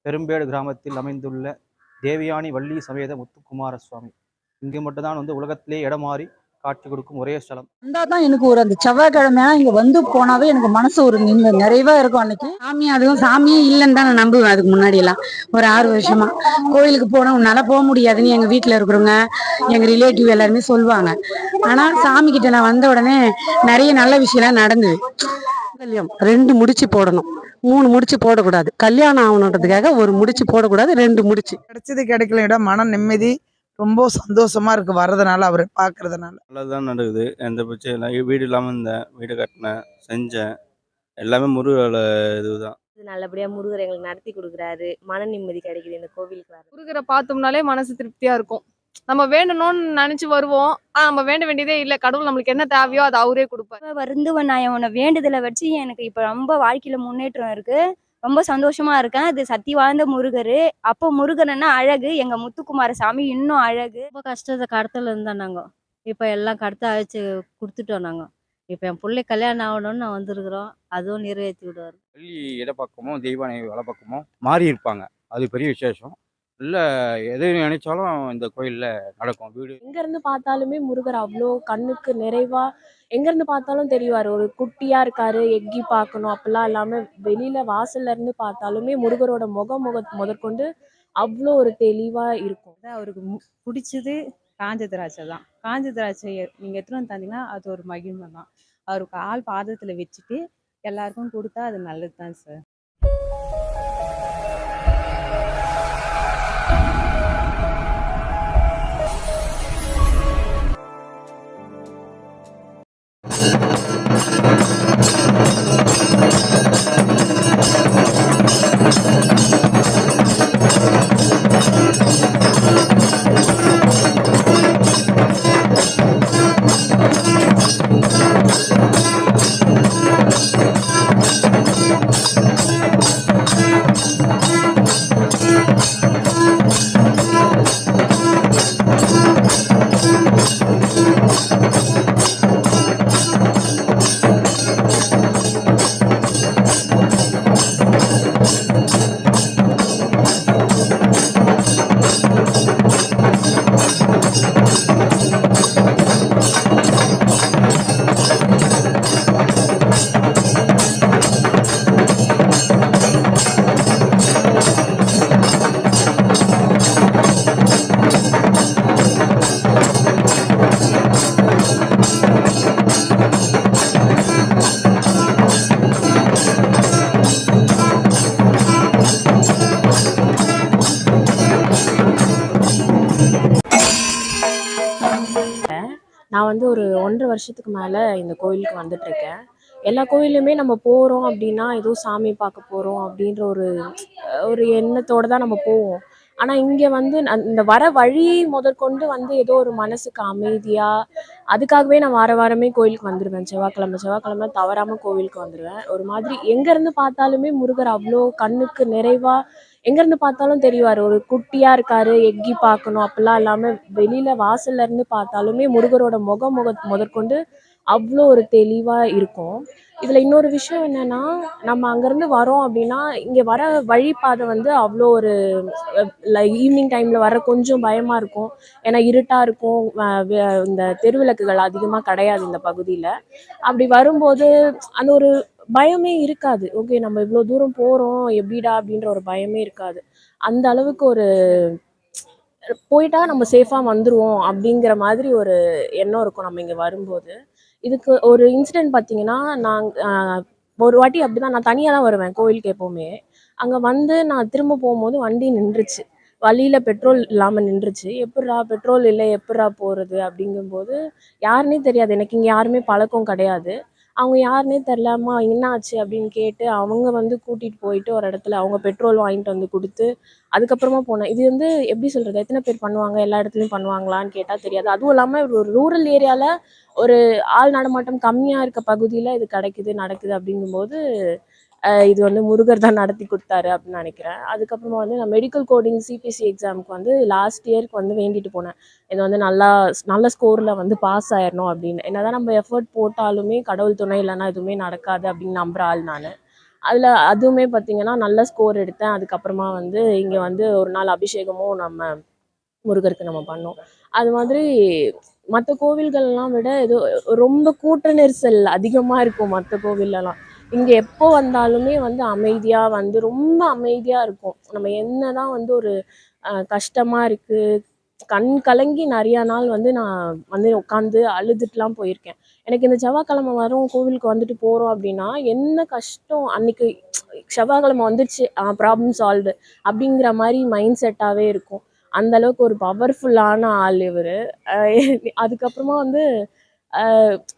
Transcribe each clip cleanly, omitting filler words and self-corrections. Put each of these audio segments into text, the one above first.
பெரும்பேடு கிராமத்தில் அமைந்துள்ள தேவயானி வள்ளி சமேத முத்துக்குமார சுவாமி. இங்கு மட்டும்தான் உலகத்திலே இடம் மாறி காட்சி கொடுக்கும் ஒரே ஸ்தலம். தான் எனக்கு ஒரு அந்த செவ்வாய்க்கிழமை இங்க வந்து போனாவே எனக்கு மனசு ஒரு நிறைவா இருக்கும். அன்னைக்கு சாமி, அதுவும் சாமியே இல்லைன்னு தான் நான் நம்புவேன். அதுக்கு முன்னாடி எல்லாம் ஒரு 6 வருஷமா கோயிலுக்கு போனா உன்னால போக முடியாதுன்னு எங்க வீட்டுல இருக்கிறவங்க, எங்க ரிலேட்டிவ் எல்லாருமே சொல்லுவாங்க. ஆனா சாமி கிட்ட நான் வந்த உடனே நிறைய நல்ல விஷயம் நடந்தது. 2 முடிச்சு போடணும், 3 முடிச்சு போடக்கூடாது. கல்யாணம் ஆகணுன்றதுக்காக ஒரு முடிச்சு போடக்கூடாது, 2 முடிச்சு. கிடைச்சது கிடைக்கல இடம் மன நிம்மதி ரொம்ப சந்தோஷமா இருக்கு வர்றதுனால, அவரை பார்க்கறதுனால. நல்லதுதான் நடக்குது. எந்த பிரச்சனையும் இல்லை. வீடு இல்லாமல் இருந்தேன், வீடு கட்டினேன், செஞ்சேன். எல்லாமே முருகரோட இதுதான். நல்லபடியா முருகர் எங்களுக்கு நடத்தி கொடுக்குறாரு. மன நிம்மதி கிடைக்குது இந்த கோவிலுக்கு வர. முருகரை பார்த்தோம்னாலே மனசு திருப்தியா இருக்கும். நம்ம வேண்டணும்னு நினைச்சு வருவோம். நம்ம வேண்ட வேண்டியதே இல்லை. கடவுள் நம்மளுக்கு என்ன தேவையோ அதை அவரே கொடுப்பார். வருந்துவன் நான் உன்னை வேண்டுதலை வச்சு எனக்கு இப்ப ரொம்ப வாழ்க்கையில முன்னேற்றம் இருக்கு. ரொம்ப சந்தோஷமா இருக்கேன். அது சக்தி வாழ்ந்த முருகர். அப்போ முருகன்னா அழகு, எங்க முத்துக்குமார சாமி இன்னும் அழகு. ரொம்ப கஷ்டத்தை கடத்தல இருந்தா நாங்க. இப்ப எல்லாம் கடத்த அழைச்சு கொடுத்துட்டோம் நாங்க. இப்ப என் பிள்ளை கல்யாணம் ஆகணும்னு நான் வந்திருக்கிறோம். அதுவும் நிறைவேற்றி விடுவார். வெள்ளி இட பக்கமும் தெய்வானை வலை பக்கமும் மாறி இருப்பாங்க. அது பெரிய விசேஷம். இல்லை, எது நினைச்சாலும் இந்த கோயிலில் நடக்கும். வீடு எங்கேருந்து பார்த்தாலுமே முருகர் அவ்வளோ கண்ணுக்கு நிறைவா எங்கேருந்து பார்த்தாலும் தெரிவார். ஒரு குட்டியாக இருக்காரு, எக்கி பார்க்கணும் அப்படிலாம் இல்லாமல் வெளியில் வாசல்ல இருந்து பார்த்தாலுமே முருகரோட முதற்கொண்டு அவ்வளோ ஒரு தெளிவாக இருக்கும். அவருக்கு பிடிச்சது காஞ்ச திராட்சை தான். காஞ்ச திராட்சையை நீங்கள் எடுத்துகிட்டு வந்து தந்தீங்கன்னா அது ஒரு மகிமை தான். அவருக்கு ஆள் பாதத்தில் வச்சுட்டு எல்லாருக்கும் கொடுத்தா அது நல்லது தான் சார். நான் வந்து ஒரு 1.5 வருஷத்துக்கு மேலே இந்த கோயிலுக்கு வந்துட்டுருக்கேன். எல்லா கோயிலுமே நம்ம போகிறோம் அப்படின்னா ஏதோ சாமி பார்க்க போகிறோம் அப்படின்ற ஒரு எண்ணத்தோடு தான் நம்ம போவோம். ஆனால் இங்கே வந்து இந்த வர வழி முதற்கொண்டு வந்து ஏதோ ஒரு மனசுக்கு அமைதியாக, அதுக்காகவே நான் வாரமே கோயிலுக்கு வந்துடுவேன். செவ்வாய்க்கிழமை தவறாமல் கோவிலுக்கு வந்துடுவேன். ஒரு மாதிரி எங்கேருந்து பார்த்தாலுமே முருகர் அவ்வளோ கண்ணுக்கு நிறைவாக எங்கேருந்து பார்த்தாலும் தெரிவார். ஒரு குட்டியாக இருக்காரு, எக்கி பார்க்கணும் அப்படிலாம் இல்லாமல் வெளியில் வாசல்ல இருந்து பார்த்தாலுமே முருகரோட முதற்கொண்டு அவ்வளோ ஒரு தெளிவாக இருக்கும். இதில் இன்னொரு விஷயம் என்னென்னா, நம்ம அங்கேருந்து வரோம் அப்படின்னா இங்கே வர வழிபாதை வந்து அவ்வளோ ஒரு ஈவினிங் டைமில் வர கொஞ்சம் பயமாக இருக்கும். ஏன்னா இருட்டாக இருக்கும். இந்த தெருவிளக்குகள் அதிகமாக கிடையாது இந்த பகுதியில். அப்படி வரும்போது அந்த ஒரு பயமே இருக்காது. ஓகே, நம்ம இவ்வளோ தூரம் போகிறோம் எப்படிடா அப்படின்ற ஒரு பயமே இருக்காது. அந்த அளவுக்கு ஒரு போயிட்டா நம்ம சேஃபாக வந்துடுவோம் அப்படிங்கிற மாதிரி ஒரு எண்ணம் இருக்கும் நம்ம இங்கே வரும்போது. இதுக்கு ஒரு இன்சிடென்ட் பார்த்தீங்கன்னா, ஒரு வாட்டி அப்படிதான் நான் தனியாக தான் வருவேன் கோயிலுக்கு எப்போவுமே. அங்கே வந்து நான் திரும்ப போகும்போது வண்டி நின்றுச்சு. வழியில் பெட்ரோல் இல்லாமல் நின்றுச்சு. எப்புட்றா பெட்ரோல் இல்லை, எப்புட்றா போகிறது அப்படிங்கும்போது யாருன்னே தெரியாது. எனக்கு இங்கே யாருமே பழக்கம் கிடையாது. அவங்க யாருன்னே தெரிலாமா என்ன ஆச்சு அப்படின்னு கேட்டு அவங்க வந்து கூட்டிகிட்டு போயிட்டு ஒரு இடத்துல அவங்க பெட்ரோல் வாங்கிட்டு வந்து கொடுத்து அதுக்கப்புறமா போனேன். இது வந்து எப்படி சொல்கிறது, எத்தனை பேர் பண்ணுவாங்க, எல்லா இடத்துலையும் பண்ணுவாங்களான்னு கேட்டால் தெரியாது. அதுவும் இல்லாமல் ஒரு ரூரல் ஏரியாவில் ஒரு ஆள் நடமாட்டம் கம்மியாக இருக்க பகுதியில் இது நடக்குது அப்படிங்கும்போது இது வந்து முருகர் தான் நடத்தி கொடுத்தாரு அப்படின்னு நினைக்கிறேன். அதுக்கப்புறமா வந்து நான் மெடிக்கல் கோடிங் சிபிஎஸ்சி எக்ஸாமுக்கு வந்து லாஸ்ட் இயருக்கு வந்து வேண்டிட்டு போனேன். இது வந்து நல்ல ஸ்கோரில் வந்து பாஸ் ஆயிடணும் அப்படின்னு. என்னதான் நம்ம எஃபர்ட் போட்டாலுமே கடவுள் துணை இல்லைன்னா எதுவுமே நடக்காது அப்படின்னு நம்புகிற ஆள் நான். அதுவுமே பார்த்தீங்கன்னா நல்ல ஸ்கோர் எடுத்தேன். அதுக்கப்புறமா வந்து இங்கே வந்து ஒரு நாள் அபிஷேகமும் நம்ம முருகருக்கு நம்ம பண்ணோம். அது மாதிரி மற்ற கோவில்கள்லாம் விட ஏதோ ரொம்ப கூட்ட நெரிசல் அதிகமாக இருக்கும் மற்ற கோவில்லலாம். இங்கே எப்போ வந்தாலுமே வந்து அமைதியாக வந்து ரொம்ப அமைதியாக இருக்கும். நம்ம என்னதான் வந்து ஒரு கஷ்டமாக இருக்குது, கண் கலங்கி நிறையா நாள் வந்து நான் வந்து உட்காந்து அழுதுட்டுலாம் போயிருக்கேன். எனக்கு இந்த செவ்வாய்க்கிழமை வரும் கோவிலுக்கு வந்துட்டு போகிறோம் அப்படின்னா என்ன கஷ்டம் அன்னைக்கு செவ்வாய்க்கிழமை வந்துடுச்சு ப்ராப்ளம் சால்வ்டு அப்படிங்கிற மாதிரி மைண்ட் செட்டாகவே இருக்கும். அந்த அளவுக்கு ஒரு பவர்ஃபுல்லான ஆள் இவர். அதுக்கப்புறமா வந்து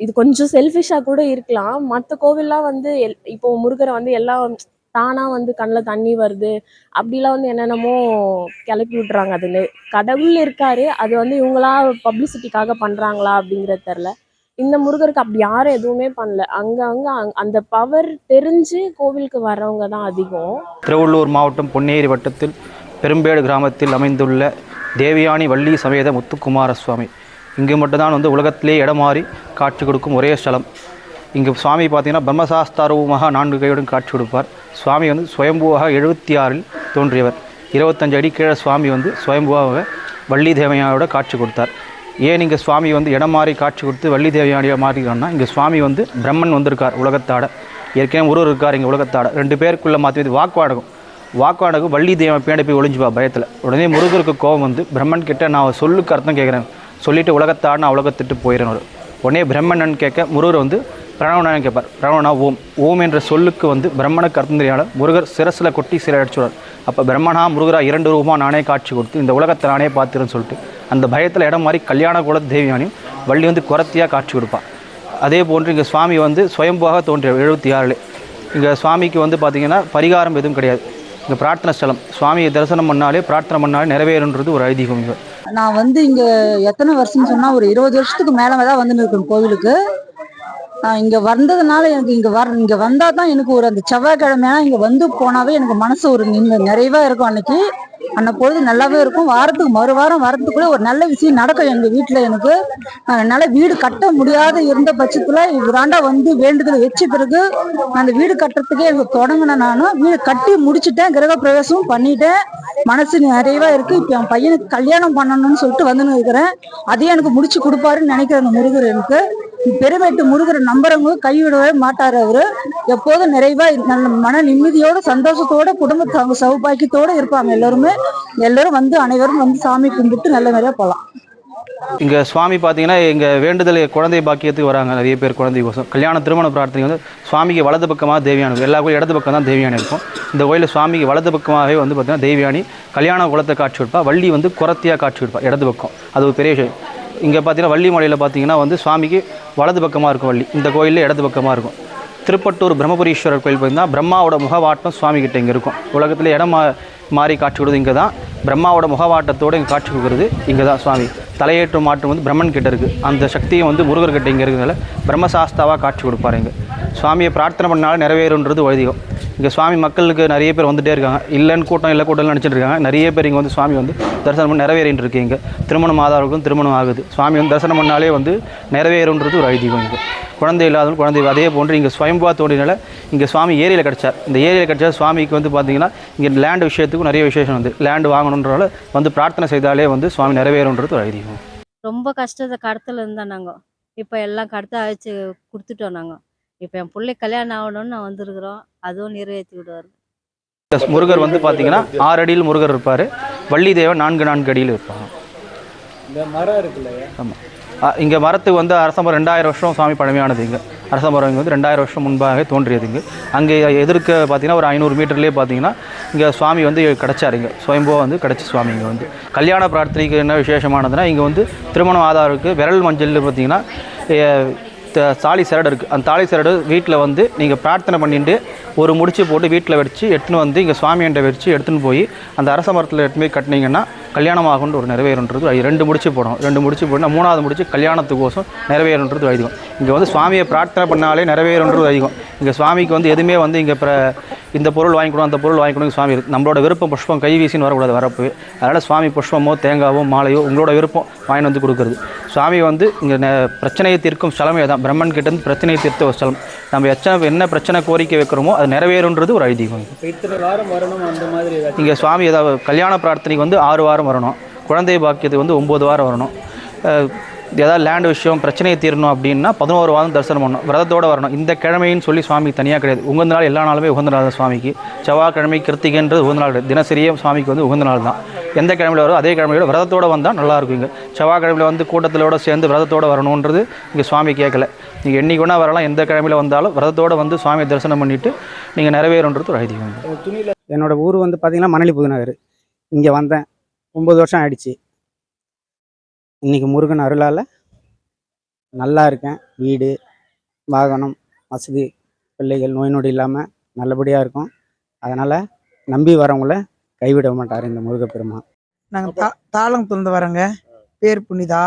இது கொஞ்சம் செல்ஃபிஷாக கூட இருக்கலாம். மற்ற கோவில்லாம் வந்து இப்போ முருகரை வந்து எல்லாம் தானாக வந்து கண்ணில் தண்ணி வருது அப்படிலாம் வந்து என்னென்னமோ கிளப்பி விட்றாங்க. அதில் கடவுள் இருக்காரு, அது வந்து இவங்களா பப்ளிசிட்டிக்காக பண்ணுறாங்களா அப்படிங்கிறது தெரில. இந்த முருகருக்கு அப்படி யாரும் எதுவுமே பண்ணல. அங்கே அந்த பவர் தெரிஞ்சு கோவிலுக்கு வர்றவங்க தான் அதிகம். திருவள்ளூர் மாவட்டம் பொன்னேரி வட்டத்தில் பெரும்பேடு கிராமத்தில் அமைந்துள்ள தேவயானி வள்ளி சமேத முத்துக்குமார சுவாமி. இங்கு மட்டும்தான் வந்து உலகத்திலே இடமாறி காட்சி கொடுக்கும் ஒரே ஸ்தலம். இங்கு சுவாமி பார்த்தீங்கன்னா பிரம்மசாஸ்தாரூபமாக 4 கையுடன் காட்சி கொடுப்பார். சுவாமி வந்து சுயம்புவாக 76 தோன்றியவர். 25 அடி கீழே சுவாமி வந்து சுயம்புவாக வள்ளி தேவயானியோட காட்சி கொடுத்தார். ஏன் இங்கே சுவாமி வந்து இடம் மாறி காட்சி கொடுத்து வள்ளி தேவயானியை மாறிக்கிறான்னா, இங்கே சுவாமி வந்து பிரம்மன் வந்திருக்கார் உலகத்தாட. ஏற்கனவே முருகர் இருக்கார் இங்கே உலகத்தாட. 2 பேருக்குள்ளே மாற்றி வாக்குவாடகம் வள்ளி தேவன் பின்னாடி போய் ஒளிஞ்சுப்பா பயத்தில். உடனே முருகருக்கு கோபம் வந்து பிரம்மன் கிட்ட நான் சொல்லுக்கு அர்த்தம் கேட்குறேன், சொல்லிவிட்டு உலகத்தாட நான் உலகத்திட்டு போயிடணும். உடனே பிரம்மன் கேட்க முருகர் வந்து பிரணவனான்னு கேட்பார். பிரணவனா ஓம் என்ற சொல்லுக்கு வந்து பிரம்மனுக்கு அர்த்தம் தெரியாத முருகர் சிரசில் கொட்டி சிறை அடிச்சுடுவார். அப்போ பிரம்மனா முருகரா 2 ரூபமாக நானே காட்சி கொடுத்து இந்த உலகத்தை நானே பார்த்துருன்னு சொல்லிட்டு அந்த பயத்தில் இடம் மாதிரி கல்யாண குல தேவியானையும் வள்ளி வந்து குறத்தியாக காட்சி கொடுப்பாள். அதே போன்று இங்கே சுவாமி வந்து சுயம்புவாக தோன்றிய 76. இங்கே சுவாமிக்கு வந்து பார்த்திங்கன்னா பரிகாரம் எதுவும் கிடையாது. இங்கே பிரார்த்தனை ஸ்தலம். சுவாமியை தரிசனம் பண்ணாலே பிரார்த்தனை பண்ணாலே நிறைவேறுன்றது ஒரு ஐதீகம். இங்கே நான் வந்து இங்கே எத்தனை வருஷம்னு சொன்னால் ஒரு 20 வருஷத்துக்கு மேலே தான் வந்துன்னு இருக்கேன் கோவிலுக்கு. இங்கே வந்ததுனால எனக்கு இங்கே வந்தால் தான் எனக்கு ஒரு அந்த செவ்வாய்க்கிழமையா இங்கே வந்து போனாவே எனக்கு மனசு ஒரு நிறைவாக இருக்கும். அன்னைக்கு பொழுது நல்லாவே இருக்கும். வாரத்துக்கு மறுவாரம் வரத்துக்குள்ளே ஒரு நல்ல விஷயம் நடக்கும் எங்கள் வீட்டில். எனக்கு என்னால் வீடு கட்ட முடியாத இருந்த பட்சத்தில் இவராண்டா வந்து வேண்டுதல் வச்ச பிறகு அந்த வீடு கட்டுறதுக்கே எனக்கு தொடங்கினேன். நானும் வீடு கட்டி முடிச்சுட்டேன், கிரக பிரவேசமும் பண்ணிட்டேன். மனசு நிறைவாக இருக்குது. இப்போ என் பையனுக்கு கல்யாணம் பண்ணணும்னு சொல்லிட்டு வந்துன்னு இருக்கிறேன். அதையும் எனக்கு முடிச்சு கொடுப்பாருன்னு நினைக்கிறேன் அந்த முருகர். எனக்கு பெருமைட்டு முருகரை நம்புறவங்க கைவிடவே மாட்டார். அவரு எப்போதும் நிறைவா நல்ல மன நிம்மதியோட சந்தோஷத்தோட குடும்பத்தவங்க சௌபாக்கியத்தோட இருப்பாங்க. எல்லாரும் வந்து அனைவரும் வந்து சாமி கும்பிட்டு நல்ல நிறையா போகலாம். இங்கே சுவாமி பார்த்தீங்கன்னா எங்கள் வேண்டுதல் குழந்தை பாக்கியத்துக்கு வராங்க நிறைய பேர். குழந்தை கோசம் கல்யாண திருமண பிரார்த்தனை வந்து சுவாமிக்கு வலது பக்கமாக தேவியானி, எல்லா கோயிலும் இடது பக்கம் தான் தேவியானி இருக்கும். இந்த கோயிலில் சுவாமிக்கு வலது பக்கமாகவே வந்து பார்த்திங்கன்னா தேவியானி கல்யாண குலத்தை காட்சி கொடுப்பா. வள்ளி வந்து குறத்தியாக காட்சி கொடுப்பா இடது பக்கம். அது ஒரு பெரிய விஷயம். இங்கே பார்த்தீங்கன்னா வள்ளி மலையில் பார்த்தீங்கன்னா வந்து சுவாமிக்கு வலது பக்கமாக இருக்கும் வள்ளி, இந்த கோயிலில் இடது பக்கமாக இருக்கும். திருப்பட்டூர் பிரம்மபுரீஸ்வரர் கோயில் பார்த்தீங்கன்னா பிரம்மாவோட முகவாட்டம் சுவாமி கிட்ட இங்கே இருக்கும். உலகத்தில் இடம் மாறி காட்சி கொடுக்குறது இங்கே தான். பிரம்மாவோட முகவாட்டத்தோடு இங்கே காட்சி கொடுக்குறது இங்கே தான். சுவாமி தலையேற்றும் மாற்றம் வந்து பிரம்மன் கிட்ட இருக்குது. அந்த சக்தியை வந்து முருகர்கிட்ட இங்கே இருக்கிறதுனால பிரம்மசாஸ்தாவாக காட்சி கொடுப்பாரு. இங்கே சுவாமியை பிரார்த்தனை பண்ணாலும் நிறைவேறுன்றது வழிதிகம். இங்கே சுவாமி மக்களுக்கு நிறைய பேர் வந்துகிட்டே இருக்காங்க. இல்லைன்னு கூட்டம் நினச்சிட்டு இருக்காங்க. நிறைய பேர் இங்கே வந்து சுவாமி வந்து தரிசனம் பண்ணி நிறைவேறின்னு இருக்கு. இங்கே திருமணம் ஆதாரங்களுக்கும் திருமணம் ஆகுது. சுவாமி வந்து தரிசனம் பண்ணாலே வந்து நிறைவேறுன்றது ஒரு ஐதீகம். இங்கே குழந்தை இல்லாதவங்க குழந்தை. அதே போன்று இங்கே சுயம்பா தோன்றினால இங்கே சுவாமி ஏரியில் கிடச்சார். இந்த ஏரியில் கிடச்சா சுவாமிக்கு வந்து பார்த்திங்கன்னா இங்கே லேண்டு விஷயத்துக்கும் நிறைய விசேஷம் வந்து லேண்டு வாங்கணுன்றதால வந்து பிரார்த்தனை செய்தாலே வந்து சுவாமி நிறைவேறுன்றது ஒரு ஐதீகம். ரொம்ப கஷ்டத்தை கடத்தில் இருந்தால் நாங்கள் இப்போ எல்லாம் கடத்த அழைச்சி கொடுத்துட்டோம். நாங்கள் இப்போ என் பிள்ளை கல்யாணம் ஆகணும்னு நான் வந்திருக்கிறோம். அதுவும் நிறைவேற்றி விடுவார். முருகர் வந்து பார்த்தீங்கன்னா 6 அடியில் முருகர் இருப்பார். வள்ளி தேவன் 4 அடியில் இருப்பாங்க. இந்த மரம் இருக்குல்ல, ஆமாம். இங்கே மரத்துக்கு வந்து அரசமரம் 2000 வருஷம் சுவாமி பழமையானது. இங்கே அரசமரம் இங்கே வந்து 2000 வருஷம் முன்பாக தோன்றியது. இங்கே அங்கே எதிர்க்க பார்த்தீங்கன்னா ஒரு 500 மீட்டர்லேயே பார்த்தீங்கன்னா இங்கே சுவாமி வந்து கிடச்சார். இங்கே சுயம்போ வந்து கிடச்சி சுவாமி இங்கே வந்து கல்யாண பிரார்த்தனைக்கு என்ன விசேஷமானதுன்னா இங்கே வந்து திருமணம் ஆதாருக்கு விரல் மஞ்சள் பார்த்தீங்கன்னா தாலி சரடு இருக்குது. அந்த தாலி சரடு வீட்டில் வந்து நீங்கள் பிரார்த்தனை பண்ணிட்டு ஒரு முடிச்சு போட்டு வீட்டில் வச்சு எடுத்துன்னு வந்து இங்கே சுவாமியன்ட்ட வச்சு எடுத்துன்னு போய் அந்த அரச மரத்தில் எடுத்துன்னு போய் கட்டினீங்கன்னா கல்யாணமாகுன்ற ஒரு நிறைவேறுன்றது அது 2 முடிச்சு போடணும். 2 முடிச்சு போட்டால் 3வது முடிச்சு கல்யாணத்துக்கோசம் நிறைவேறுன்றது ஐதீகம். இங்கே வந்து சுவாமியை பிரார்த்தனை பண்ணாலே நிறைவேறுன்றது ஐதீகம். இங்கே சுவாமிக்கு வந்து எதுவுமே வந்து இங்கே இந்த பொருள் வாங்கிக்கணும் அந்த பொருள் வாங்கிக்கணும் சுவாமி இருக்குது. நம்மளோட விருப்பம் புஷ்பம் கை வீசின்னு வரக்கூடாது வரப்பு. அதனால் சுவாமி புஷ்பமோ தேங்காவோ மாலையோ உங்களோட விருப்பம் வாங்கி வந்து கொடுக்குறது. சுவாமி வந்து இங்கே பிரச்சனையை தீர்க்கும் ஸ்தலமே தான். பிரம்மன் கிட்டேருந்து பிரச்சனையை தீர்த்த ஒரு ஸ்தலம். நம்ம என்ன பிரச்சனை கோரிக்கை வைக்கிறோமோ அது நிறைவேறுன்றது ஒரு ஐதீகம். இப்போ இத்தனை வாரம் வரணும் அந்த மாதிரி இங்கே சுவாமி ஏதாவது கல்யாண பிரார்த்தனைக்கு வந்து 6 வாரம் வரணும். குழந்தை பாக்கியத்துக்கு வந்து 9 வாரம் வரணும். ஏதாவது லேண்ட் விஷயம் பிரச்சனையை தீரணும் அப்படின்னா 11 வாரம் தரிசனம் பண்ணணும். விரதத்தோடு வரணும். இந்த கிழமைன்னு சொல்லி சுவாமிக்கு தனியாக கிடையாது. உகந்த நாள் எல்லா நாளுமே உகந்த நாள் தான் சுவாமிக்கு. செவ்வாய்க்கிழமை கிருத்திகைன்றது உகந்த நாள் கிடையாது. தினசரியே சுவாமிக்கு வந்து உகந்த நாள் தான். எந்த கிழமையில் வரும் அதே கிழமையோட விரதத்தோடு வந்தால் நல்லாயிருக்கும். இங்கே செவ்வாய்க்கிழமையில் வந்து கூட்டத்திலோட சேர்ந்து விரதத்தோடு வரணுன்றது இங்கே சுவாமி கேட்கல. நீங்கள் என்றைக்கு வேணால் வரலாம். எந்த கிழமையில் வந்தாலும் விரதத்தோடு வந்து சுவாமியை தரிசனம் பண்ணிவிட்டு நீங்கள் நிறைவேறுன்றது ஒரு ஐதீகம். என்னோடய ஊர் வந்து பார்த்திங்கன்னா மணலி புதுநகர். இங்கே வந்தேன் 9 வருஷம் ஆயிடுச்சு. இன்றைக்கி முருகன் அருளால் நல்லா இருக்கேன். வீடு வாகனம் வசதி பிள்ளைகள் நோய் நொடி இல்லாமல் நல்லபடியாக இருக்கும். அதனால் நம்பி வரவங்கள கைவிட மாட்டார் இந்த முருகப்பெருமான். நாங்கள் தாளங்குளத்துலேருந்து வரோங்க. பேர் புனிதா.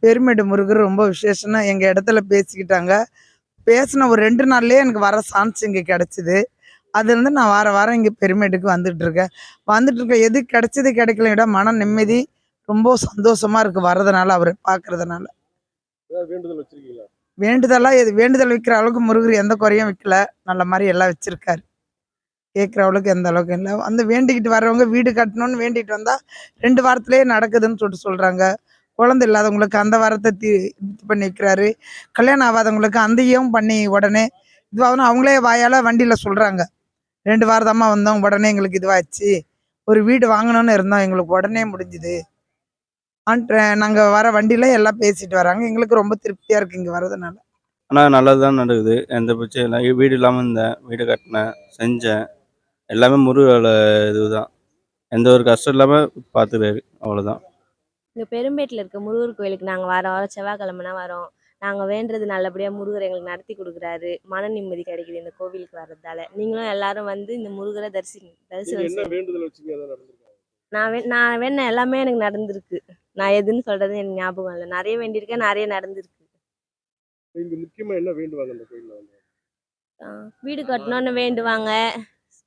பெருமேடு முருகர் ரொம்ப விசேஷம்னு எங்கள் இடத்துல பேசிக்கிட்டாங்க. பேசின ஒரு 2 நாள்லேயே எனக்கு வர சான்ஸ் இங்கே கிடச்சிது. அதுலேருந்து நான் வாரம் இங்கே பெருமேட்டுக்கு வந்துட்டுருக்கேன். எது கிடைச்சது கிடைக்கல விட மன நிம்மதி ரொம்ப சந்தோஷமாக இருக்குது வர்றதுனால, அவர் பார்க்குறதுனால. வேண்டுதல் வைக்கிற அளவுக்கு முருகர் எந்த குறையும் வைக்கல. நல்ல மாதிரி எல்லாம் வச்சுருக்காரு. கேட்குற அளவுக்கு எந்த அளவுக்கு இல்லை. வந்து வேண்டிக்கிட்டு வர்றவங்க வீடு கட்டணும்னு வேண்டிகிட்டு வந்தால் 2 வாரத்துலேயே நடக்குதுன்னு சொல்கிறாங்க. குழந்தை இல்லாதவங்களுக்கு அந்த வாரத்தை இது பண்ணி வைக்கிறாரு. கல்யாணம் ஆகாதவங்களுக்கு அந்தையும் பண்ணி உடனே இதுவாகணும். அவங்களே வாயால் வண்டியில் சொல்கிறாங்க. 2 வாரதாம்மா வந்தோம், உடனே எங்களுக்கு இதுவாச்சு. ஒரு வீடு வாங்கணும்னு இருந்தோம், எங்களுக்கு உடனே முடிஞ்சுது. நாங்கள் வர வண்டியில் எல்லாம் பேசிட்டு வராங்க. எங்களுக்கு ரொம்ப திருப்தியாக இருக்குது இங்கே வர்றதுனால. ஆனால் நல்லது தான் நடக்குது. எந்த பிரச்சனையும் இல்லை. வீடு இல்லாமல் இருந்தேன், வீடு கட்டினேன், செஞ்சேன். எல்லாமே முருகோட இதுதான். எந்த ஒரு கஷ்டம் இல்லாமல் பார்த்துக்கிறாரு. அவ்வளோதான். இங்கே பெரும்பேட்டில் இருக்க முருகர் கோயிலுக்கு நாங்கள் வாரம் செவ்வாய்க்கிழமைனா வரோம். நாங்கள் வேண்டுறது நல்லபடியாக முருகர் எங்களுக்கு நடத்தி கொடுக்குறாரு. மன நிம்மதி கிடைக்குது இந்த கோவிலுக்கு வர்றதால. நீங்களும் எல்லாரும் வந்து இந்த முருகரை தரிசனம். நான் வேண எல்லாமே எனக்கு நடந்திருக்கு. நான் எதுன்னு சொல்றது எனக்கு ஞாபகம் இல்லை. நிறைய வேண்டியிருக்கேன், நிறைய நடந்திருக்கு. வீடு கட்டணும்னு வேண்டுவாங்க,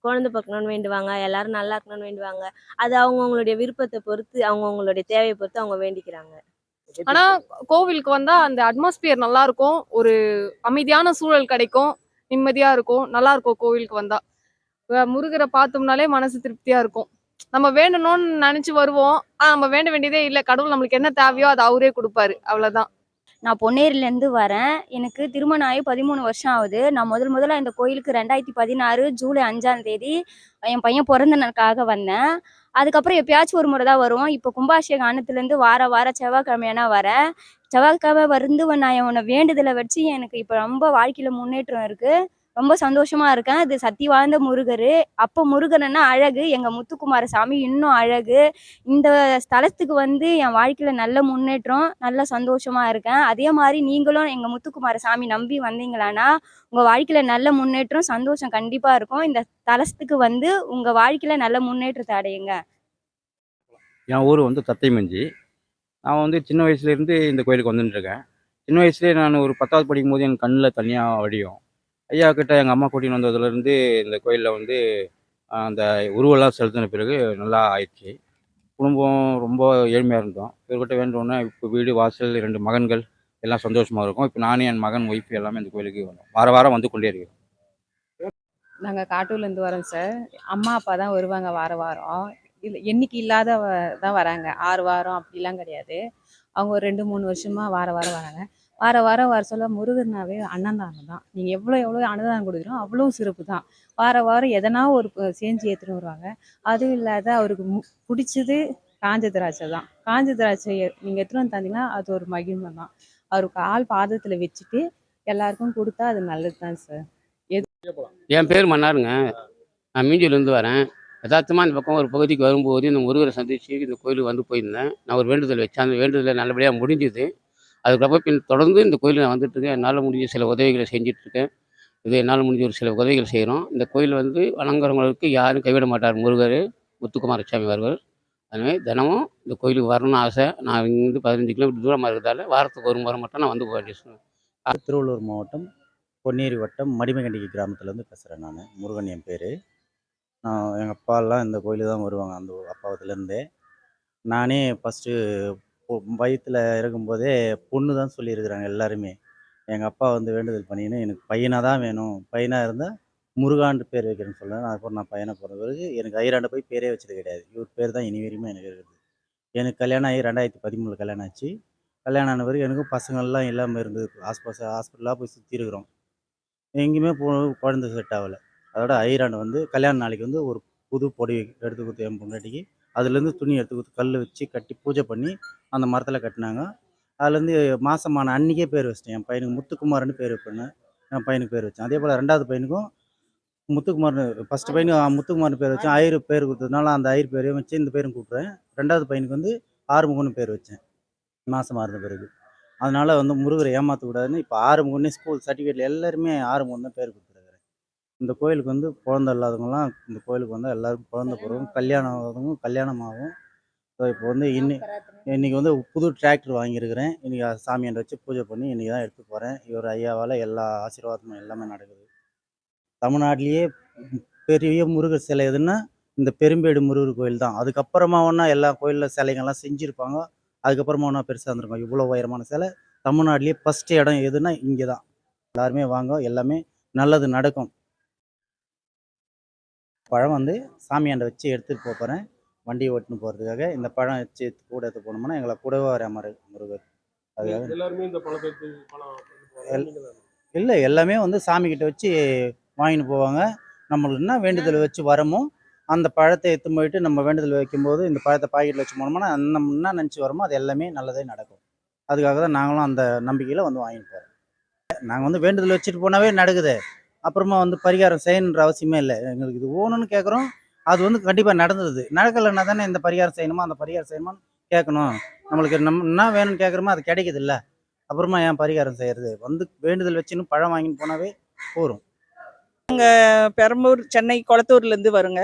குழந்தை பார்க்கணும்னு வேண்டுவாங்க, எல்லாரும் நல்லா இருக்கணும்னு வேண்டுவாங்க. அது அவங்கவுங்களுடைய விருப்பத்தை பொறுத்து, அவங்கவுங்களுடைய தேவையை பொறுத்து அவங்க வேண்டிக்கிறாங்க. ஆனா கோவிலுக்கு வந்தா அந்த அட்மாஸ்பியர் நல்லா இருக்கும். ஒரு அமைதியான சூழல் கிடைக்கும். நிம்மதியா இருக்கும். நல்லா இருக்கும் கோவிலுக்கு வந்தா. முருகரை பார்த்தோம்னாலே மனசு திருப்தியா இருக்கும். நம்ம வேண்டணும்னு நினைச்சு வருவோம். நம்ம வேண்ட வேண்டியதே இல்லை. கடவுள் நம்மளுக்கு என்ன தேவையோ அதை அவரே கொடுப்பாரு. அவ்வளவுதான். நான் பொன்னேரிலேருந்து வரேன். எனக்கு திருமணம் ஆகி 13 வருஷம் ஆகுது. நான் முதல்ல இந்த கோயிலுக்கு 2016 ஜூலை 5ஆம் தேதி என் பையன் பிறந்த நாளுக்காக வந்தேன். அதுக்கப்புறம் எப்பயாச்சும் ஒரு முறை தான் வருவோம். இப்போ கும்பாபிஷேகம் ஆனதுலேருந்து வாரம் செவ்வாய்க்கிழமையானா வரேன். செவ்வாய்க்கிழமை நான் உன்னை வேண்டுதலை வச்சு எனக்கு இப்போ ரொம்ப வாழ்க்கையில் முன்னேற்றம் இருக்குது. ரொம்ப சந்தோஷமா இருக்கேன். இது சக்தி வாய்ந்த முருகர். அப்போ முருகன்னா அழகு, எங்கள் முத்துக்குமார சாமி இன்னும் அழகு. இந்த ஸ்தலத்துக்கு வந்து என் வாழ்க்கையில் நல்ல முன்னேற்றம், நல்ல சந்தோஷமா இருக்கேன். அதே மாதிரி நீங்களும் எங்கள் முத்துக்குமார சாமி நம்பி வந்தீங்களான்னா உங்கள் வாழ்க்கையில் நல்ல முன்னேற்றம் சந்தோஷம் கண்டிப்பாக இருக்கும். இந்த ஸ்தலத்துக்கு வந்து உங்கள் வாழ்க்கையில் நல்ல முன்னேற்றத்தை அடையுங்க. என் ஊர் வந்து தத்தைமஞ்சி. நான் வந்து சின்ன வயசுலேருந்து இந்த கோயிலுக்கு வந்துட்டுருக்கேன். சின்ன வயசுலேயே நான் ஒரு 10வது படிக்கும்போது என் கண்ணில் தனியாக வடியும். ஐயா கிட்ட எங்கள் அம்மா கூட்டின்னு வந்ததுலேருந்து இந்த கோயிலில் வந்து அந்த உருவெல்லாம் செலுத்தின பிறகு நல்லா ஆயிடுச்சு. குடும்பம் ரொம்ப ஏழ்மையாக இருந்தோம். இவர்கிட்ட வேண்டோன்னா இப்போ வீடு வாசல் 2 மகன்கள் எல்லாம் சந்தோஷமாக இருக்கும். இப்போ நானும் என் மகன் ஒய்ஃப் எல்லாமே இந்த கோயிலுக்கு வரோம். வாரம் வந்து கொண்டே இருக்கோம். நாங்கள் காட்டூர்லேருந்து வரோம் சார். அம்மா அப்பா தான் வருவாங்க வாரம். இல்லை எண்ணிக்கை இல்லாத தான் வராங்க. 6 வாரம் அப்படிலாம் கிடையாது. அவங்க ஒரு 2-3 வருஷமாக வாரம் வராங்க. வாரம் வர சொல்ல முருகர்னாவே அன்னதானம் தான். நீங்கள் எவ்வளோ அன்னதானம் கொடுக்குறோம் அவ்வளோ சிறப்பு தான். வாரம் எதனா ஒரு செஞ்சு ஏற்றுன்னு வருவாங்க. அதுவும் இல்லாத அவருக்கு பிடிச்சது காஞ்ச திராட்சை தான். காஞ்ச திராட்சையை நீங்கள் எடுத்துகிட்டு வந்து தந்தீங்கன்னா அது ஒரு மகிமை தான். அவருக்கு பாதத்தில் வச்சுட்டு எல்லாருக்கும் கொடுத்தா அது நல்லது தான் சார். என் பேர் மன்னாருங்க. நான் மீஞ்சூர்லேருந்து வரேன். யதார்த்தமாக இந்த பக்கம் ஒரு பகுதிக்கு வரும்போது இந்த முருகரை சந்தித்து இந்த கோயிலுக்கு வந்து போயிருந்தேன். நான் ஒரு வேண்டுதல் வச்சேன். அந்த வேண்டுதல் நல்லபடியாக முடிஞ்சுது. அதுக்கப்புறம் தொடர்ந்து இந்த கோயிலில் நான் வந்துட்டுருக்கேன். என்னால் முடிஞ்ச சில உதவிகளை செஞ்சிட்ருக்கேன். என்னால் முடிஞ்ச ஒரு சில உதவிகள் செய்கிறோம். இந்த கோயில் வந்து வணங்குறவங்களுக்கு யாரும் கைவிட மாட்டார். முருகர் முத்துக்குமார சாமி வருவார். அதுமாதிரி தினமும் இந்த கோயிலுக்கு வரணும்னு ஆசை. நான் இங்கேருந்து 15 கிலோமீட்டர் தூரமாக இருக்கிறதால வாரத்துக்கு ஒரு முறை மட்டும் நான் வந்து போக வேண்டிய சூழ்நிலை. திருவள்ளூர் மாவட்டம் பொன்னேரி வட்டம் மடிமகண்டிகை கிராமத்துலேருந்து பேசுகிறேன். நான் முருகன் என் பேர். நான் எங்கள் அப்பாலாம் இந்த கோயிலுக்கு தான் வருவாங்க அந்த அப்பாவத்துலேருந்தே. நானே ஃபஸ்ட்டு வயிற்றில் இருக்கும்போதே பொண்ணு தான் சொல்லியிருக்கிறாங்க எல்லாருமே. எங்கள் அப்பா வந்து வேண்டுதல் பண்ணின்னு எனக்கு பையனாக தான் வேணும், பையனாக இருந்தால் முருகான்ட்டு பேர் வைக்கிறேன்னு சொன்னேன். அதுக்கப்புறம் நான் பையனை பிறந்த பிறகு எனக்கு ஐராண்ட போய் பேரே வச்சது கிடையாது. இவர் பேர் தான் இனி வரையுமே எனக்கு இருக்குது. எனக்கு கல்யாணம் ஆகி 2013 கல்யாணம் ஆச்சு. கல்யாணம் ஆன பிறகு எனக்கும் பசங்கள்லாம் இல்லாமல் இருந்தது. ஹாஸ்பிட்டலாக போய் சுற்றி இருக்கிறோம். எங்கேயுமே குழந்தை செட் ஆகலை. அதோட ஐராண்டு வந்து கல்யாண நாளைக்கு வந்து ஒரு புது புடவை எடுத்து கொடுத்து என் பொண்டாட்டிக்கு அதுலேருந்து துணி எடுத்து கொடுத்து கல் வச்சு கட்டி பூஜை பண்ணி அந்த மரத்தில் கட்டினாங்க. அதுலேருந்து மாதமான அன்றைக்கே பேர் வச்சிட்டேன். என் பையனுக்கு முத்துக்குமார்னு பேர் வைப்பேன்னு என் பையனுக்கு பேர் வச்சேன். அதே போல் 2வது பையனுக்கும் முத்துக்குமார்னு, ஃபஸ்ட்டு பையனுக்கு முத்துக்குமார்னு பேர் வச்சேன். ஐயர் பேர் கொடுத்ததுனால அந்த ஐயர் பேரையும் வச்சு இந்த பேரும் கூப்பிட்றேன். 2வது பையனுக்கு வந்து ஆறுமுகன்னு பேர் வச்சேன் மாதமாக இருந்த பிறகு. அதனால வந்து முருகரை ஏமாற்றக்கூடாதுன்னு இப்போ ஆறுமுகன்னே ஸ்கூல் சர்டிஃபிகேட்டில் எல்லாருமே ஆறுமுகம் தான் பேர் கொடுத்துருக்குறேன். இந்த கோயிலுக்கு வந்து குழந்தை இல்லாதவங்கலாம் இந்த கோயிலுக்கு வந்தால் எல்லாருக்கும் குழந்தை பிறகும், கல்யாணம் ஆகாதவங்க கல்யாணம் ஆகும். ஸோ இப்போ வந்து இன்றைக்கி வந்து புது டிராக்டர் வாங்கியிருக்கிறேன். இன்றைக்கி சாமியாண்ட வச்சு பூஜை பண்ணி இன்றைக்கி தான் எடுத்து போகிறேன். இவர் ஐயாவால் எல்லா ஆசீர்வாதமும் எல்லாமே நடக்குது. தமிழ்நாட்டிலேயே பெரிய முருகர் சிலை எதுன்னா இந்த பெரும்பேடு முருகர் கோயில் தான். அதுக்கப்புறமா ஒன்றா எல்லா கோயிலில் சிலைகள்லாம் செஞ்சுருப்பாங்க. அதுக்கப்புறமா ஒன்றா பெருசாக இருந்திருக்கும். இவ்வளோ உயரமான சிலை தமிழ்நாட்டிலேயே ஃபஸ்ட்டு இடம் எதுன்னா இங்கே தான். எல்லாருமே வாங்க, எல்லாமே நல்லது நடக்கும். பழம் வந்து சாமியாண்ட வச்சு எடுத்துகிட்டு போகிறேன். வண்டி ஓட்டுன்னு போகிறதுக்காக இந்த பழம் வச்சு கூட எடுத்து போனோம்னா எங்களை கூடவே வர மாதிரி முருகர். அதுக்காக இல்லை எல்லாமே வந்து சாமிக்கிட்ட வச்சு வாங்கின்னு போவாங்க. நம்மளுக்கு என்ன வேண்டுதல் வச்சு வரமோ அந்த பழத்தை எடுத்துன்னு போயிட்டு நம்ம வேண்டுதல் வைக்கும்போது இந்த பழத்தை பாக்கெட்டில் வச்சு போனோம்னா நம்ம என்ன நினச்சி வரமோ அது எல்லாமே நல்லதே நடக்கும். அதுக்காக தான் நாங்களும் அந்த நம்பிக்கையில் வந்து வாங்கிட்டு போகிறோம். நாங்கள் வந்து வேண்டுதல் வச்சுட்டு போனாவே நடக்குது. அப்புறமா வந்து பரிகாரம் செய்யணுன்ற அவசியமே இல்லை. எங்களுக்கு இது ஓணுன்னு கேட்குறோம், அது வந்து கண்டிப்பாக நடந்தது. நடக்கலைன்னா தானே இந்த பரிகாரம் செய்யணுமா அந்த பரிகாரம் செய்யணுமான்னு கேட்கணும். நம்மளுக்கு நம்ம என்ன வேணும்னு கேட்குறோமோ அது கிடைக்குது இல்லை. அப்புறமா ஏன் பரிகாரம் செய்கிறது? வந்து வேண்டுதல் வச்சுன்னு பழம் வாங்கின்னு போனாவே போதும். பெரம்பூர் சென்னை குளத்தூர்லேருந்து வருங்க.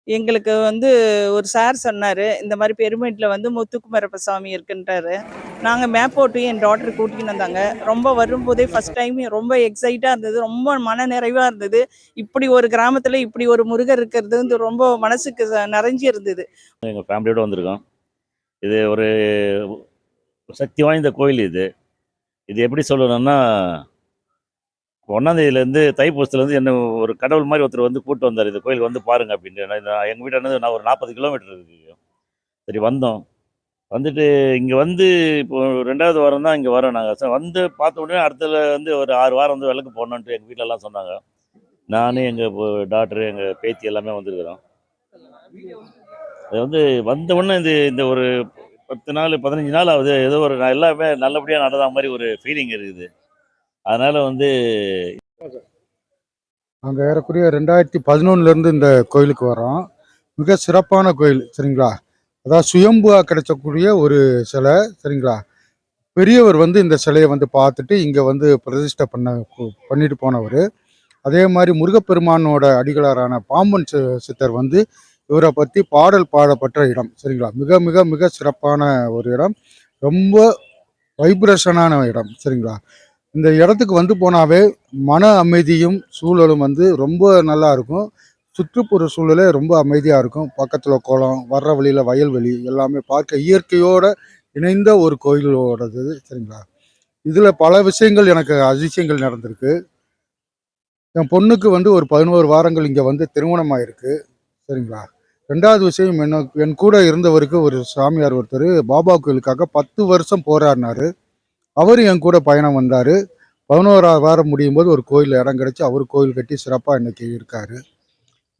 எங்களுக்கு வந்து ஒரு சார் சொன்னார், இந்த மாதிரி பெருமேட்டில் வந்து முத்துக்குமரப்ப சாமி இருக்குன்றாரு. நாங்கள் மேப் போட்டு என் டாக்டர் கூட்டிகிட்டு வந்தாங்க. ரொம்ப வரும்போதே ஃபஸ்ட் டைம் ரொம்ப எக்ஸைட்டாக இருந்தது, ரொம்ப மன நிறைவாக இருந்தது. இப்படி ஒரு கிராமத்தில் இப்படி ஒரு முருகர் இருக்கிறது வந்து ரொம்ப மனசுக்கு நிறைஞ்சி இருந்தது. எங்கள் ஃபேமிலியோடு வந்திருக்கோம். இது ஒரு சக்தி வாய்ந்த கோயில். இது எப்படி சொல்லணும்னா 1ஆந்தேதியிலேருந்து தைப்பூசத்துலேருந்து என்ன ஒரு கடவுள் மாதிரி ஒருத்தர் வந்து கூப்பிட்டு வந்தார். இந்த கோயிலுக்கு வந்து பாருங்கள் அப்படின்ட்டு. நான் எங்கள் வீட்டிலேருந்து நான் ஒரு 40 கிலோமீட்டர் இருக்குது. சரி வந்தோம். வந்துட்டு இங்கே வந்து இப்போ 2வது வாரம் தான் இங்கே வரோம் நாங்கள். வந்து பார்த்த உடனே அடுத்தது வந்து ஒரு 6 வாரம் வந்து விளக்கு போடணுன்ட்டு எங்கள் வீட்டிலலாம் சொன்னாங்க. நான் எங்கள் டாக்டரு எங்கள் பேத்தி எல்லாமே வந்திருக்கிறோம். அது வந்து வந்த உடனே இந்த ஒரு 10 நாள் 15 நாள் ஆகுது. ஏதோ ஒரு எல்லாமே நல்லபடியாக நடந்த மாதிரி ஒரு ஃபீலிங் இருக்குது. அதனால் வந்து நாங்கள் ஏறக்குறைய 2011 இந்த கோயிலுக்கு வரோம். மிக சிறப்பான கோயில் சரிங்களா. அதாவது சுயம்புவாக கிடைச்சக்கூடிய ஒரு சிலை சரிங்களா. பெரியவர் வந்து இந்த சிலையை வந்து பார்த்துட்டு இங்கே வந்து பிரதிஷ்டை பண்ணிட்டு போனவர். அதே மாதிரி முருகப்பெருமானோட அடிகளாரான பாம்பன் சித்தர் வந்து இவரை பற்றி பாடல் பாடப்பட்ட இடம் சரிங்களா. மிக மிக மிக சிறப்பான ஒரு இடம், ரொம்ப வைப்ரேஷனான இடம் சரிங்களா. இந்த இடத்துக்கு வந்து போனாவே மன அமைதியும் சூழலும் வந்து ரொம்ப நல்லா இருக்கும். சுற்றுப்புற சூழலே ரொம்ப அமைதியாக இருக்கும். பக்கத்தில் குளம், வர்ற வழியில் வயல்வெளி எல்லாமே பார்க்க இயற்கையோடு இணைந்த ஒரு கோயிலோடது சரிங்களா. இதில் பல விஷயங்கள் எனக்கு அதிசயங்கள் நடந்திருக்கு. என் பொண்ணுக்கு வந்து ஒரு 11 வாரங்கள் இங்கே வந்து திருமணம் ஆயிருக்கு சரிங்களா. 2வது விஷயம் என் கூட இருந்தவருக்கு ஒரு சாமியார் ஒருத்தர் பாபா கோயிலுக்காக 10 வருஷம் போராடினார். அவர் என் கூட பயணம் வந்தார். 11வது வாரம் முடியும் போது ஒரு கோயிலில் இடம் கிடச்சி அவர் கோயில் கட்டி சிறப்பாக இன்றைக்கி இருக்கார்.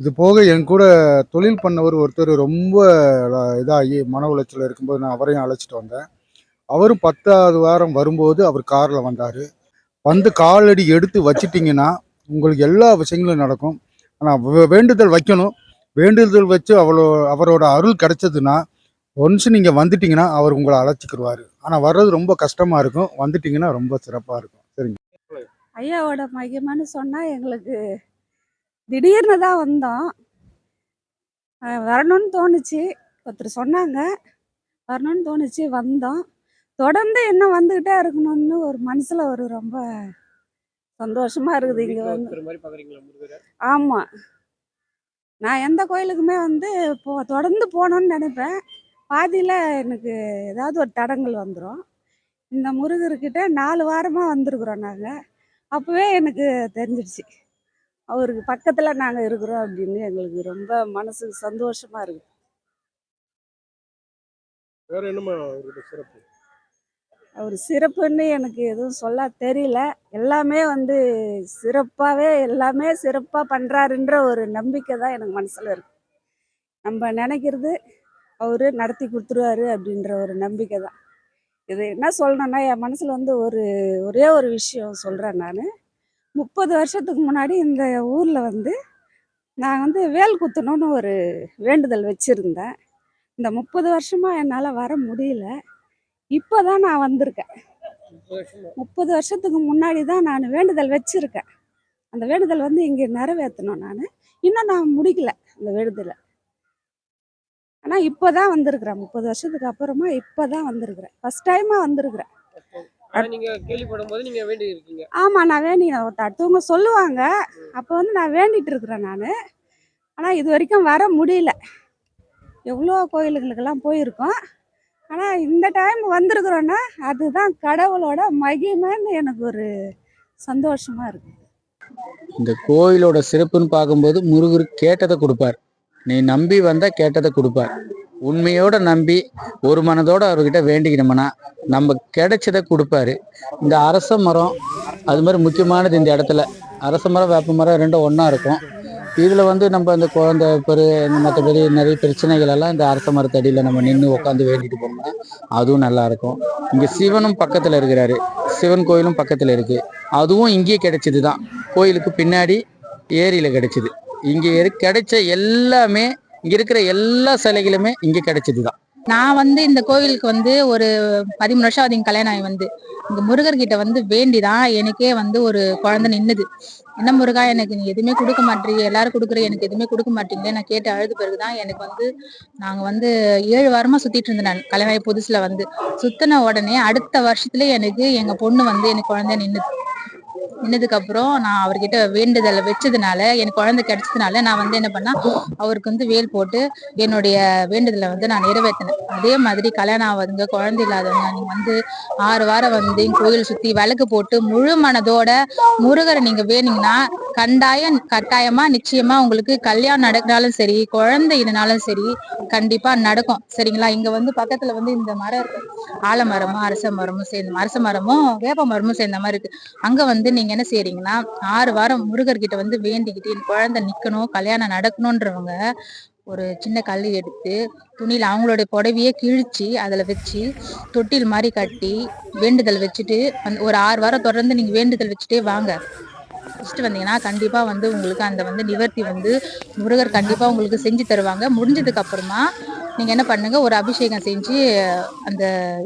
இது போக என் கூட தொழில் பண்ணவர் ஒருத்தர் ரொம்ப இதாகி மன உளைச்சல் இருக்கும்போது நான் அவரையும் அழைச்சிட்டு வந்தேன். அவரும் 10வது வாரம் வரும்போது அவர் காரில் வந்தார். வந்து காலடி எடுத்து வச்சிட்டிங்கன்னா உங்களுக்கு எல்லா விஷயங்களும் நடக்கும். ஆனால் வேண்டுதல் வைக்கணும். வேண்டுதல் வச்சு அவரோட அருள் கிடைச்சதுன்னா ஒன்ஸ் நீங்கள் வந்துட்டிங்கன்னா அவர் உங்களை அழைச்சிக்கிடுவார். ஆனால் வர்றது ரொம்ப கஷ்டமாக இருக்கும். வந்துட்டிங்கன்னா ரொம்ப சிறப்பாக இருக்கும் சரிங்க. ஐயாவோட மகிமைன்னு சொன்னால் எங்களுக்கு திடீர்னு தான் வந்தோம். வரணும்னு தோணுச்சு. ஒருத்தர் சொன்னாங்க, வரணும்னு தோணுச்சு, வந்தோம். தொடர்ந்து இன்னும் வந்துக்கிட்டே இருக்கணும்னு ஒரு மனசுல ஒரு ரொம்ப சந்தோஷமா இருக்குது இங்க வந்து. ஒருத்தர் மாதிரி பாக்குறீங்களா முருகரை? ஆமா. நான் எந்த கோயிலுக்குமே வந்து தொடர்ந்து போகணும்னு நினைப்பேன். பாதியில எனக்கு ஏதாவது ஒரு தடங்கல் வந்துடும். இந்த முருகர்கிட்ட 4 வாரமா வந்திருக்கிறோம் நாங்க. அப்பவே எனக்கு தெரிஞ்சிடுச்சு. அவருக்கு பக்கத்துல நாங்க இருக்கிறோம் அப்படின்னு எங்களுக்கு ரொம்ப மனசுக்கு சந்தோஷமா இருக்கு. வேற என்னமா அவரோட சிறப்பு? அவர் சிறப்புன்னு எனக்கு எதுவும் சொல்ல தெரியல. எல்லாமே வந்து எல்லாமே சிறப்பாக பண்ணுறாருன்ற ஒரு நம்பிக்கை தான் எனக்கு மனசில் இருக்கு. நம்ம நினைக்கிறது அவர் நடத்தி கொடுத்துருவாரு அப்படின்ற ஒரு நம்பிக்கை தான். இது என்ன சொல்லணும்னா, என் மனசில் வந்து ஒரே ஒரு விஷயம் சொல்கிறேன் நான். 30 வருஷத்துக்கு முன்னாடி இந்த ஊரில் வந்து நான் வந்து வேல் குத்தணும்னு ஒரு வேண்டுதல் வச்சுருந்தேன். இந்த 30 வருஷமாக என்னால் வர முடியல. இப்போ தான் நான் வந்திருக்கேன். 30 வருஷத்துக்கு முன்னாடி தான் நான் வேண்டுதல் வச்சுருக்கேன். அந்த வேண்டுதல் வந்து இங்கே நிறைவேற்றணும் நான். இன்னும் நான் முடிக்கல அந்த வேண்டுதலை. ஆனால் இப்போ தான் வந்திருக்கிறேன். 30 வருஷத்துக்கு அப்புறமா இப்போ தான் வந்திருக்கிறேன். ஃபஸ்ட் டைமாக வந்திருக்கிறேன். நீங்க கேள்விப்படும் போது நீங்க வேண்டி இருக்கீங்க? ஆமாம், நான் அடுத்தவங்க சொல்லுவாங்க. அப்போ வந்து நான் வேண்டிட்டு இருக்கிறேன் நான். ஆனால் இது வரைக்கும் வர முடியல. எவ்வளோ கோயிலுங்களுக்கெல்லாம் போயிருக்கோம். ஆனால் இந்த டைம் வந்திருக்கிறோன்னா அதுதான் கடவுளோட மகிமைன்னு எனக்கு ஒரு சந்தோஷமாக இருக்குது. இந்த கோயிலோட சிறப்புன்னு பார்க்கும்போது முருகர் கேட்டதை கொடுப்பார். நீ நம்பி வந்தால் கேட்டதை கொடுப்பார். உண்மையோட நம்பி ஒரு மனதோடு அவர்கிட்ட வேண்டிக்கிட்டோம்னா நம்ம கிடைச்சதை கொடுப்பாரு. இந்த அரச மரம் அது மாதிரி முக்கியமானது. இந்த இடத்துல அரச மரம் வேப்ப மரம் ரெண்டும் ஒன்றா இருக்கும். இதில் வந்து நம்ம அந்த குழந்தை மற்றபடி நிறைய பிரச்சனைகள் எல்லாம் இந்த அரச மரத்தடியில் நம்ம நின்று உட்காந்து வேண்டிட்டு போனோம்னா அதுவும் நல்லா இருக்கும். இங்கே சிவனும் பக்கத்தில் இருக்கிறாரு. சிவன் கோயிலும் பக்கத்தில் இருக்கு. அதுவும் இங்கேயே கிடைச்சிது தான். கோயிலுக்கு பின்னாடி ஏரியில் கிடைச்சிது. இங்கே கிடைச்ச எல்லாமே இங்கே இருக்கிற எல்லா சிலைகளுமே இங்கே கிடைச்சிது தான். நான் வந்து இந்த கோவிலுக்கு வந்து ஒரு 13 வருஷம் ஆகுது. கல்யாணம் ஆகி வந்து இங்க முருகர்கிட்ட வந்து வேண்டிதான் எனக்கே வந்து ஒரு குழந்தை நின்னுது. என்ன முருகா, எனக்கு நீ எதுவுமே கொடுக்க மாட்டீங்க, எல்லாரும் கொடுக்குற எனக்கு எதுவுமே கொடுக்க மாட்டீங்களே நான் கேட்டு அழுது பிறகுதான் எனக்கு வந்து நாங்க வந்து 7 வாரமா சுத்திட்டு இருந்தேன். நான் கல்யாணம் ஆகி புதுசுல வந்து சுத்தின உடனே அடுத்த வருஷத்துல எனக்கு எங்க பொண்ணு வந்து எனக்கு குழந்தை நின்னதுக்கு அப்புறம் நான் அவர்கிட்ட வேண்டுதலை வச்சதுனால எனக்கு குழந்தை கிடைச்சதுனால நான் வந்து என்ன பண்ணா அவருக்கு வந்து வேல் போட்டு என்னுடைய வேண்டுதலை வந்து நான் நிறைவேற்றினேன். அதே மாதிரி கல்யாணம் ஆகாதுங்க, குழந்தை இல்லாதவங்க நீங்க வந்து 6 வாரம் வந்து கோயில் சுத்தி விளக்கு போட்டு முழு மனதோட முருகரை நீங்க வேணுங்கன்னா கட்டாயமா நிச்சயமா உங்களுக்கு கல்யாணம் நடக்கினாலும் சரி, குழந்தை இதனாலும் சரி கண்டிப்பா நடக்கும். சரிங்களா? இங்க வந்து பக்கத்துல வந்து இந்த மரம் இருக்கு, ஆலமரமும் அரச மரமும் வேப்ப மரமும் சேர்ந்த மாதிரி இருக்கு. அங்க வந்து நீங்க என்ன செய்யறீங்கன்னா 6 வாரம் முருகர்கிட்ட வந்து வேண்டிக்கிட்டு என் குழந்தை நிக்கணும், கல்யாணம் நடக்கணும்ன்றவங்க ஒரு சின்ன கல் எடுத்து துணியில அவங்களுடைய புடவையே கிழிச்சு அதுல வச்சு தொட்டில் மாதிரி கட்டி வேண்டுதல் வச்சுட்டு ஒரு 6 வாரம் தொடர்ந்து நீங்க வேண்டுதல் வச்சுட்டே வாங்க. வச்சுட்டு வந்தீங்கன்னா கண்டிப்பா வந்து உங்களுக்கு அந்த வந்து நிவர்த்தி வந்து முருகர் கண்டிப்பா உங்களுக்கு செஞ்சு தருவாங்க. முடிஞ்சதுக்கு அப்புறமா நீங்க என்ன பண்ணுங்க, ஒரு அபிஷேகம் செஞ்சு அந்த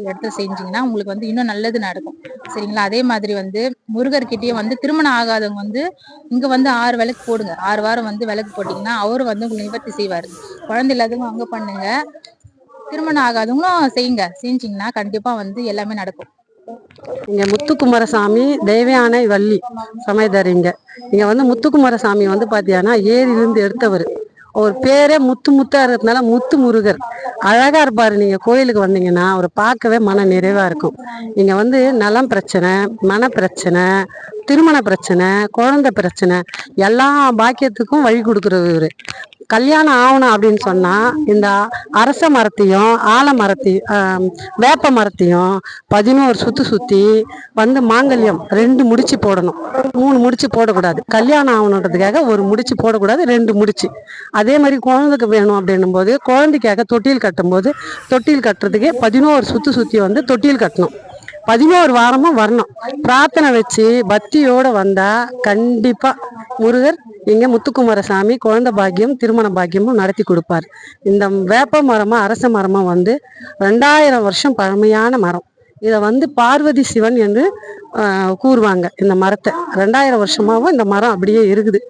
இடத்துல செஞ்சீங்கன்னா உங்களுக்கு வந்து இன்னும் நல்லது நடக்கும். சரிங்களா? அதே மாதிரி வந்து முருகர்கிட்டயே வந்து திருமணம் ஆகாதவங்க வந்து இங்க வந்து 6 விளக்கு போடுங்க. 6 வாரம் வந்து விளக்கு போட்டீங்கன்னா அவரும் வந்து உங்களுக்கு நிவர்த்தி செய்வாரு. குழந்தை இல்லாதவங்க அங்க பண்ணுங்க, திருமணம் ஆகாதவங்களும் செய்யுங்க. செஞ்சீங்கன்னா கண்டிப்பா வந்து எல்லாமே நடக்கும். இங்க முத்துக்குமாரசாமி தேவயானை வள்ளி சமயதரிங்க. இங்க வந்து முத்துக்குமாரசாமி வந்து பாத்தீங்கன்னா ஏரியிலிருந்து எடுத்தவர். ஒரு பேரே முத்தா இருக்கிறதுனால முத்து முருகர். அழகா இருப்பாரு. நீங்க கோயிலுக்கு வந்தீங்கன்னா அவரை பார்க்கவே மன நிறைவா இருக்கும். இங்க வந்து நலம் பிரச்சனை, மன பிரச்சனை, திருமண பிரச்சனை, குழந்தை பிரச்சனை எல்லா பாக்கியத்துக்கும் வழி கொடுக்குறவர். கல்யாணம் ஆகணும் அப்படின்னு சொன்னா இந்த அரச மரத்தையும் ஆலமரத்தையும் வேப்ப மரத்தையும் 11 சுத்தி வந்து மாங்கல்யம் 2 முடிச்சு போடணும். 3 முடிச்சு போடக்கூடாது. கல்யாணம் ஆகணுன்றதுக்காக ஒரு முடிச்சு போடக்கூடாது, 2 முடிச்சு. அதே மாதிரி குழந்தைக்கு வேணும் அப்படின்னும் போது குழந்தைக்காக தொட்டில் கட்டும்போது தொட்டில் கட்டுறதுக்கே 11 சுத்தி வந்து தொட்டில் கட்டணும். 11 வாரமும் வரணும். பிரார்த்தனை வச்சு பக்தியோட வந்தா கண்டிப்பா முருகர் இங்க முத்துக்குமாரசாமி குழந்தை பாக்கியம் திருமண பாக்கியமும் நடத்தி கொடுப்பார். இந்த வேப்ப மரமும் அரச மரமும் வந்து 2000 வருஷம் பழமையான மரம். இதை வந்து பார்வதி சிவன் என்று கூறுவாங்க. இந்த மரத்தை 2000 வருஷமாவும் இந்த மரம் அப்படியே இருக்குது.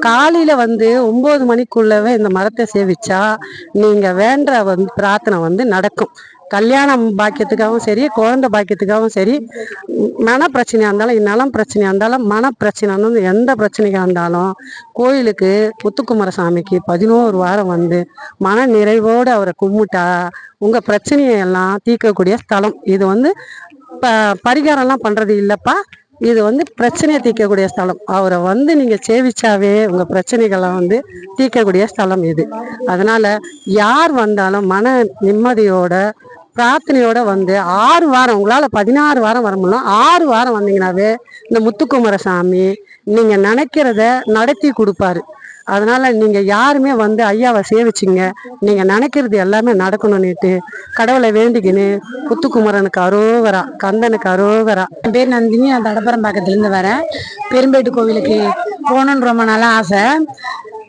காலையில வந்து 9 மணிக்குள்ளவே இந்த மரத்தை சேவிச்சா நீங்க வேண்ட வந்து பிரார்த்தனை வந்து நடக்கும். கல்யாணம் பாக்கியத்துக்காகவும் சரி, குழந்தை பாக்கியத்துக்காகவும் சரி, மன பிரச்சனையா இருந்தாலும், நலம் பிரச்சனையா இருந்தாலும், மன பிரச்சனை எந்த பிரச்சனையா இருந்தாலும் கோயிலுக்கு முத்துக்குமாரசாமிக்கு 11 வாரம் வந்து மன நிறைவோடு அவரை கும்பிட்டா உங்க பிரச்சனையை எல்லாம் தீர்க்கக்கூடிய ஸ்தலம் இது. வந்து பரிகாரம்லாம் பண்றது இல்லப்பா, இது வந்து பிரச்சனையை தீர்க்கக்கூடிய ஸ்தலம். அவரை வந்து நீங்க சேவிச்சாவே உங்க பிரச்சனைகளை வந்து தீர்க்கக்கூடிய ஸ்தலம் இது. அதனால யார் வந்தாலும் மன நிம்மதியோட பிரார்த்தனையோட வந்து 6 வாரம், உங்களால 16 வாரம் வர முடியும், 6 வாரம் வந்தீங்கன்னாவே இந்த முத்துக்குமாரசாமி நீங்க நினைக்கிறத நடத்தி கொடுப்பாரு. அதனால நீங்க யாருமே வந்து ஐயாவை சேவிச்சிங்க, நீங்க நினைக்கிறது எல்லாமே நடக்கணும்னுட்டு கடவுளை வேண்டிக்கின்னு முத்துக்குமரனுக்கு அரோகரா, கந்தனுக்கு அரோகரா. என் பேர் நந்தினி, நான் தடப்பரம்பாக்கத்துல இருந்து வரேன். பெரும்பேட்டு கோவிலுக்கு போகணுன்னு ரொம்ப நாளா ஆசை,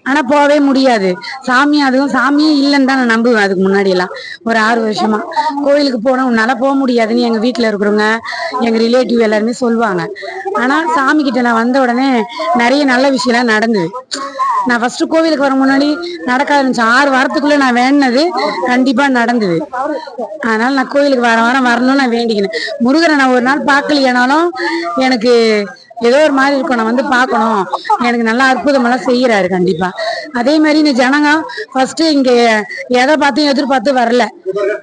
ஆனா போகவே முடியாது. சாமி அதுவும் சாமியே இல்லைன்னு தான் நான் நம்புவேன். அதுக்கு முன்னாடி எல்லாம் ஒரு 6 வருஷமா கோயிலுக்கு போனோம், உன்னால போக முடியாதுன்னு எங்க வீட்டுல இருக்கிறவங்க, எங்க ரிலேட்டிவ் எல்லாருமே சொல்லுவாங்க. ஆனா சாமி கிட்ட நான் வந்த உடனே நிறைய நல்ல விஷயம்லாம் நடந்தது. நான் ஃபர்ஸ்ட் கோவிலுக்கு வர முன்னாடி நடக்காது இருந்துச்சு. 6 வாரத்துக்குள்ள நான் வேண்டினது கண்டிப்பா நடந்தது. அதனால நான் கோயிலுக்கு வாரம் வரணும்னு நான் வேண்டிக்கினேன். முருகரை நான் ஒரு நாள் பார்க்கலையானாலும் எனக்கு ஏதோ ஒரு மாதிரி இருக்கும், நான் வந்து பார்க்கணும், எனக்கு நல்லா அற்புதமெல்லாம் செய்யறாரு கண்டிப்பா. அதே மாதிரி இந்த ஜனங்க ஃபர்ஸ்ட் இங்க எதை பார்த்தும் எதிர்பார்த்து வரல,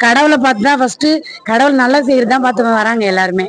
கடவுளை பார்த்து தான் ஃபர்ஸ்ட், கடவுள் நல்லா செய்யறதுதான் பார்த்து வராங்க எல்லாருமே.